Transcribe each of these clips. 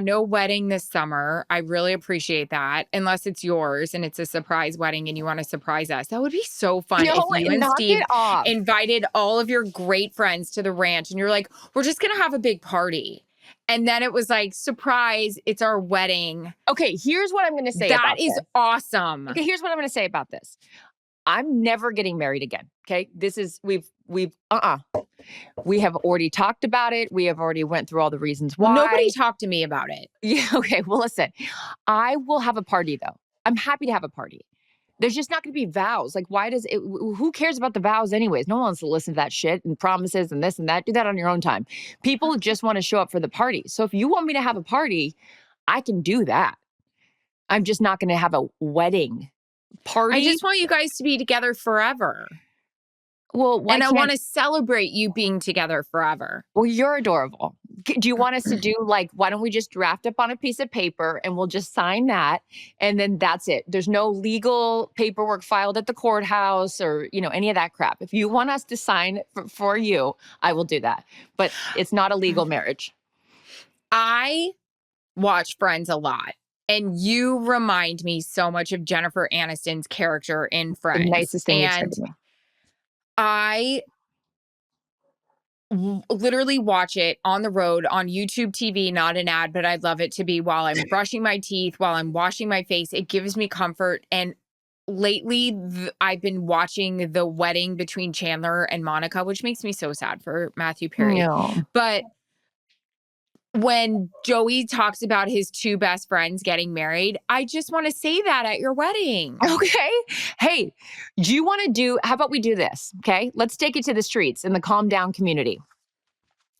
no wedding this summer. I really appreciate that. Unless it's yours and it's a surprise wedding and you want to surprise us. That would be so fun if you and knock Steve it off. invited all of your great friends to the ranch and you're like, we're just going to have a big party. And then it was like, surprise, it's our wedding. Okay, here's what I'm going to say That about is this. awesome. Okay, here's what I'm going to say about this. I'm never getting married again. Okay, this is we have already talked about it. We have already went through all the reasons why. Nobody talked to me about it. Yeah. Okay. Well, listen, I will have a party though. I'm happy to have a party. There's just not going to be vows. Like, why does it? Who cares about the vows anyways? No one wants to listen to that shit and promises and this and that. Do that on your own time. People just want to show up for the party. So if you want me to have a party, I can do that. I'm just not going to have a wedding party. I just want you guys to be together forever. Well, and I want to celebrate you being together forever. Well, you're adorable. Do you want us to do like, why don't we just draft up on a piece of paper and we'll just sign that? And then that's it. There's no legal paperwork filed at the courthouse or, any of that crap. If you want us to sign for you, I will do that. But it's not a legal marriage. I watch Friends a lot. And you remind me so much of Jennifer Aniston's character in Friends. The nicest thing you've said to me. I literally watch it on the road on YouTube TV, not an ad, but I'd love it to be while I'm brushing my teeth, while I'm washing my face. It gives me comfort. And lately I've been watching the wedding between Chandler and Monica, which makes me so sad for Matthew Perry. No. But when Joey talks about his two best friends getting married, I just want to say that at your wedding. Okay. Hey, how about we do this? Okay. Let's take it to the streets in the calm down community.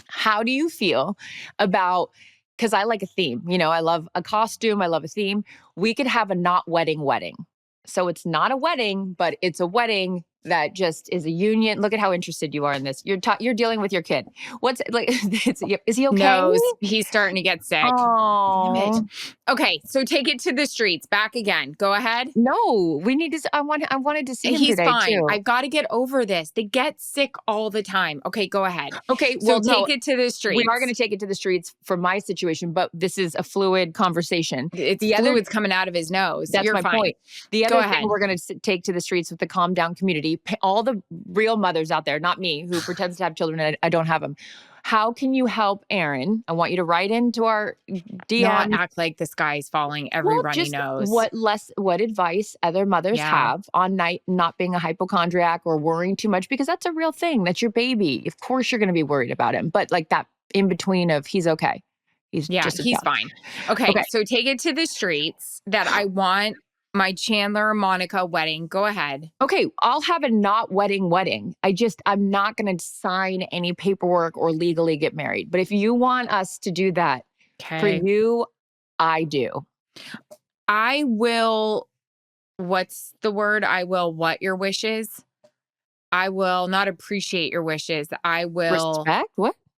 How do you feel about, because I like a theme, I love a costume. I love a theme. We could have a not wedding wedding. So it's not a wedding, but it's a wedding that just is a union. Look at how interested you are in this. You're dealing with your kid. What's like? Is he okay? No, he's starting to get sick. Oh, damn it. Okay, so take it to the streets. Back again. Go ahead. No, we need to. I wanted to see him He's today fine. too. I've got to get over this. They get sick all the time. Okay, go ahead. Okay, so take it to the streets. We are going to take it to the streets for my situation, but this is a fluid conversation. Fluid's coming out of his nose. That's my point. The other thing we're going to take to the streets with the calm down community, all the real mothers out there, not me, who pretends to have children and I don't have them. How can you help Erin? I want you to write into our DM. Not act like the sky is falling. Everybody knows. What advice other mothers have on not being a hypochondriac or worrying too much, because that's a real thing. That's your baby. Of course you're going to be worried about him. But like that in between of he's okay. He's fine. Okay, so take it to the streets that I want my Chandler Monica wedding. Go ahead. Okay, I'll have a not wedding. I'm not going to sign any paperwork or legally get married. But if you want us to do that for you, I do. I will, what's the word? I will what your wishes? I will not appreciate your wishes. I will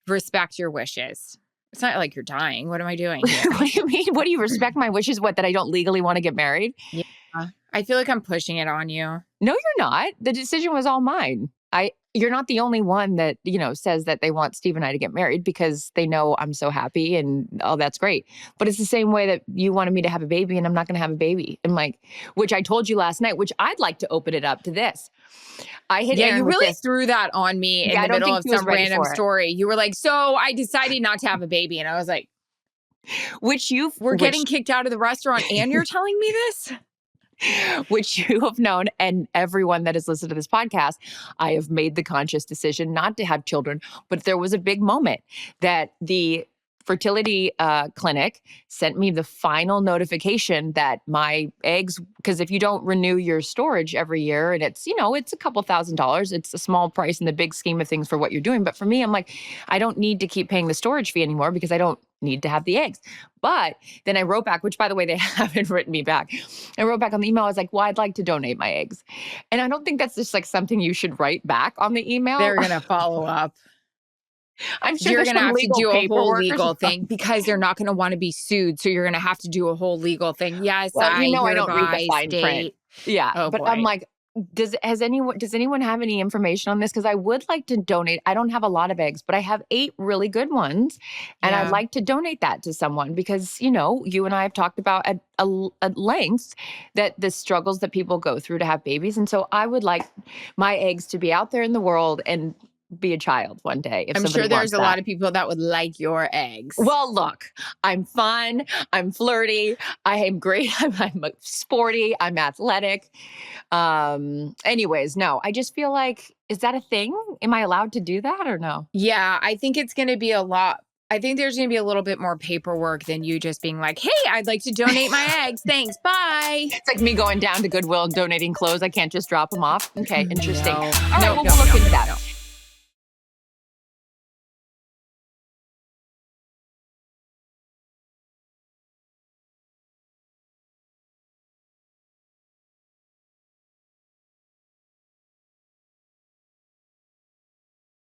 respect your wishes. It's not like you're dying. What am I doing here? What do you mean? What do you respect my wishes? What, that I don't legally want to get married? Yeah. I feel like I'm pushing it on you. No, you're not. The decision was all mine. You're not the only one that, says that they want Steve and I to get married because they know I'm so happy and that's great. But it's the same way that you wanted me to have a baby and I'm not going to have a baby. And which I told you last night, which I'd like to open it up to this. You really threw that on me in the middle of some random story. You were like, so I decided not to have a baby. And I was like, we're getting kicked out of the restaurant and you're telling me this? Which you have known, and everyone that has listened to this podcast, I have made the conscious decision not to have children. But there was a big moment that the fertility clinic sent me the final notification that my eggs, because if you don't renew your storage every year, and it's, it's a couple $1,000s, it's a small price in the big scheme of things for what you're doing. But for me, I'm like, I don't need to keep paying the storage fee anymore because I don't need to have the eggs. But then I wrote back, which by the way, they haven't written me back. I wrote back on the email. I was like, well, I'd like to donate my eggs. And I don't think that's just like something you should write back on the email. They're going to follow up. I'm sure you're going to have to do a whole legal thing because they're not going to want to be sued. So you're going to have to do a whole legal thing. Yes, I don't read the fine print. Yeah. But boy. I'm like, does anyone have any information on this? Because I would like to donate. I don't have a lot of eggs, but I have 8 really good ones, and I'd Yeah. like to donate that to someone because you and I have talked about at length that the struggles that people go through to have babies, and so I would like my eggs to be out there in the world and be a child one day if I'm somebody sure there's wants a that. lot of people that would like your eggs. Well, look, I'm fun. I'm flirty. I am great. I'm sporty. I'm athletic. Anyways, no, I just feel like, is that a thing? Am I allowed to do that or no? Yeah, I think it's going to be a lot. I think there's going to be a little bit more paperwork than you just being like, hey, I'd like to donate my eggs. Thanks. Bye. It's like me going down to Goodwill and donating clothes. I can't just drop them off. Okay, interesting. No. All right, No, well, no, we'll look no, into that. no.